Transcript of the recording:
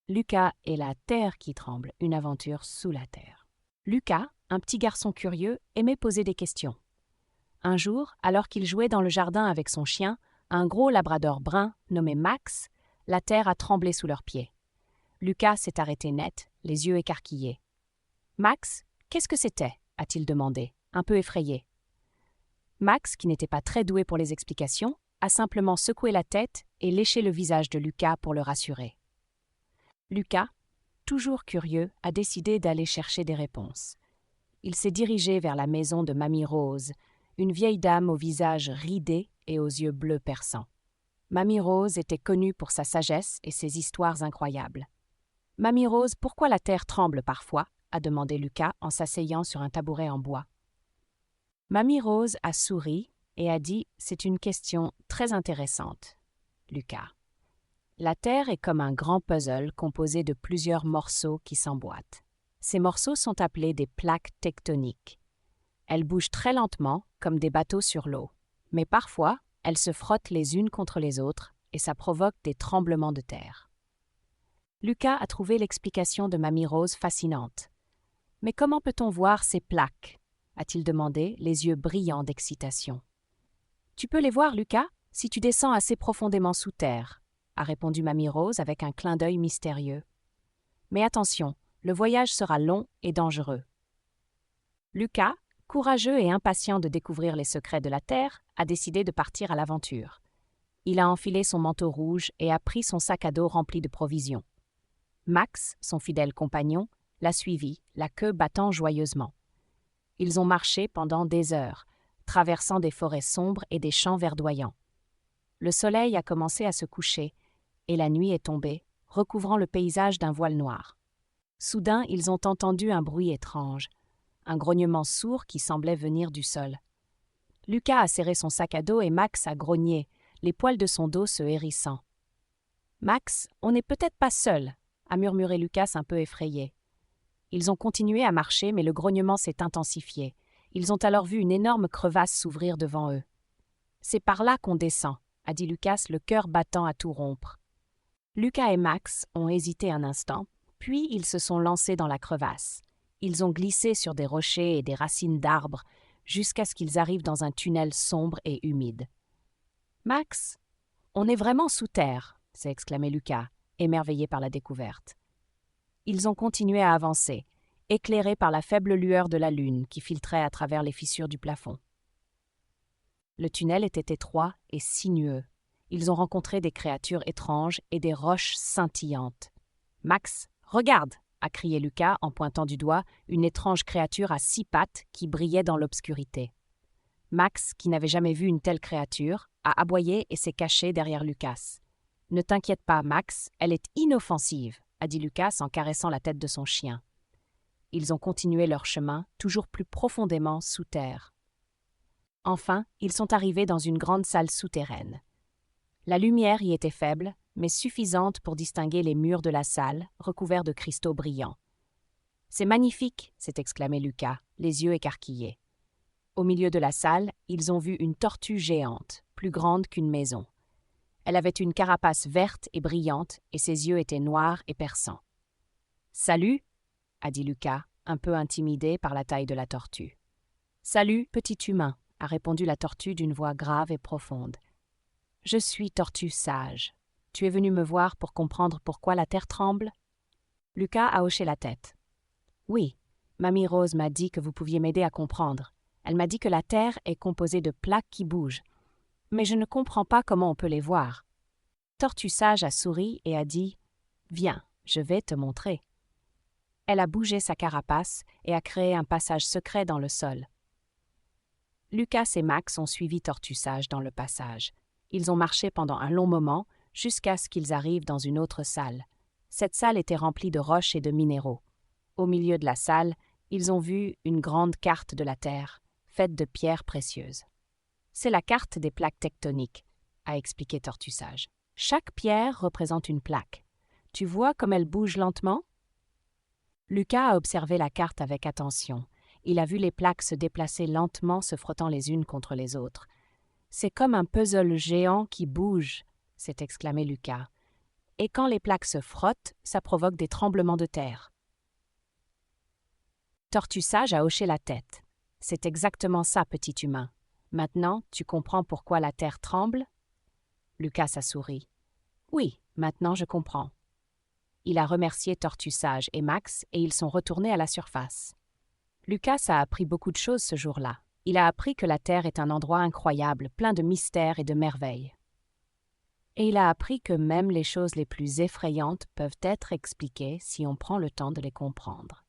Lucas et la terre qui tremble, une aventure sous la terre. Lucas, un petit garçon curieux, aimait poser des questions. Un jour, alors qu'il jouait dans le jardin avec son chien, un gros labrador brun nommé Max, la terre a tremblé sous leurs pieds. Lucas s'est arrêté net, les yeux écarquillés. « Max, qu'est-ce que c'était » a-t-il demandé, un peu effrayé. Max, qui n'était pas très doué pour les explications, a simplement secoué la tête et léché le visage de Lucas pour le rassurer. Lucas, toujours curieux, a décidé d'aller chercher des réponses. Il s'est dirigé vers la maison de Mamie Rose, une vieille dame au visage ridé et aux yeux bleus perçants. Mamie Rose était connue pour sa sagesse et ses histoires incroyables. « Mamie Rose, pourquoi la terre tremble parfois ?» a demandé Lucas en s'asseyant sur un tabouret en bois. Mamie Rose a souri et a dit « C'est une question très intéressante, Lucas. La Terre est comme un grand puzzle composé de plusieurs morceaux qui s'emboîtent. Ces morceaux sont appelés des plaques tectoniques. Elles bougent très lentement, comme des bateaux sur l'eau. Mais parfois, elles se frottent les unes contre les autres et ça provoque des tremblements de terre. » Lucas a trouvé l'explication de Mamie Rose fascinante. « Mais comment peut-on voir ces plaques ?» a-t-il demandé, les yeux brillants d'excitation. « Tu peux les voir, Lucas, si tu descends assez profondément sous terre, » a répondu Mamie Rose avec un clin d'œil mystérieux. « Mais attention, le voyage sera long et dangereux. » Lucas, courageux et impatient de découvrir les secrets de la Terre, a décidé de partir à l'aventure. Il a enfilé son manteau rouge et a pris son sac à dos rempli de provisions. Max, son fidèle compagnon, l'a suivi, la queue battant joyeusement. Ils ont marché pendant des heures, traversant des forêts sombres et des champs verdoyants. Le soleil a commencé à se coucher, et la nuit est tombée, recouvrant le paysage d'un voile noir. Soudain, ils ont entendu un bruit étrange, un grognement sourd qui semblait venir du sol. Lucas a serré son sac à dos et Max a grogné, les poils de son dos se hérissant. « Max, on n'est peut-être pas seul » a murmuré Lucas un peu effrayé. Ils ont continué à marcher, mais le grognement s'est intensifié. Ils ont alors vu une énorme crevasse s'ouvrir devant eux. « C'est par là qu'on descend » a dit Lucas, le cœur battant à tout rompre. Lucas et Max ont hésité un instant, puis ils se sont lancés dans la crevasse. Ils ont glissé sur des rochers et des racines d'arbres jusqu'à ce qu'ils arrivent dans un tunnel sombre et humide. « Max, on est vraiment sous terre !» s'est exclamé Lucas, émerveillé par la découverte. Ils ont continué à avancer, éclairés par la faible lueur de la lune qui filtrait à travers les fissures du plafond. Le tunnel était étroit et sinueux. Ils ont rencontré des créatures étranges et des roches scintillantes. « Max, regarde !» a crié Lucas en pointant du doigt une étrange créature à 6 pattes qui brillait dans l'obscurité. Max, qui n'avait jamais vu une telle créature, a aboyé et s'est caché derrière Lucas. « Ne t'inquiète pas, Max, elle est inoffensive !» a dit Lucas en caressant la tête de son chien. Ils ont continué leur chemin, toujours plus profondément sous terre. Enfin, ils sont arrivés dans une grande salle souterraine. La lumière y était faible, mais suffisante pour distinguer les murs de la salle, recouverts de cristaux brillants. « C'est magnifique !» s'est exclamé Lucas, les yeux écarquillés. Au milieu de la salle, ils ont vu une tortue géante, plus grande qu'une maison. Elle avait une carapace verte et brillante, et ses yeux étaient noirs et perçants. « Salut !» a dit Lucas, un peu intimidé par la taille de la tortue. « Salut, petit humain !» a répondu la tortue d'une voix grave et profonde. « Je suis Tortue Sage. Tu es venu me voir pour comprendre pourquoi la terre tremble ?» Lucas a hoché la tête. « Oui, Mamie Rose m'a dit que vous pouviez m'aider à comprendre. Elle m'a dit que la terre est composée de plaques qui bougent. Mais je ne comprends pas comment on peut les voir. » Tortue Sage a souri et a dit « Viens, je vais te montrer. » Elle a bougé sa carapace et a créé un passage secret dans le sol. Lucas et Max ont suivi Tortue Sage dans le passage. Ils ont marché pendant un long moment jusqu'à ce qu'ils arrivent dans une autre salle. Cette salle était remplie de roches et de minéraux. Au milieu de la salle, ils ont vu une grande carte de la Terre, faite de pierres précieuses. « C'est la carte des plaques tectoniques », a expliqué Tortue Sage. « Chaque pierre représente une plaque. Tu vois comme elle bouge lentement ?» Lucas a observé la carte avec attention. Il a vu les plaques se déplacer lentement, se frottant les unes contre les autres. « C'est comme un puzzle géant qui bouge !» s'est exclamé Lucas. Et quand les plaques se frottent, ça provoque des tremblements de terre. Tortue Sage a hoché la tête. C'est exactement ça, petit humain. Maintenant, tu comprends pourquoi la terre tremble? Lucas a souri. Oui, maintenant je comprends. Il a remercié Tortue Sage et Max et ils sont retournés à la surface. Lucas a appris beaucoup de choses ce jour-là. Il a appris que la Terre est un endroit incroyable, plein de mystères et de merveilles. Et il a appris que même les choses les plus effrayantes peuvent être expliquées si on prend le temps de les comprendre.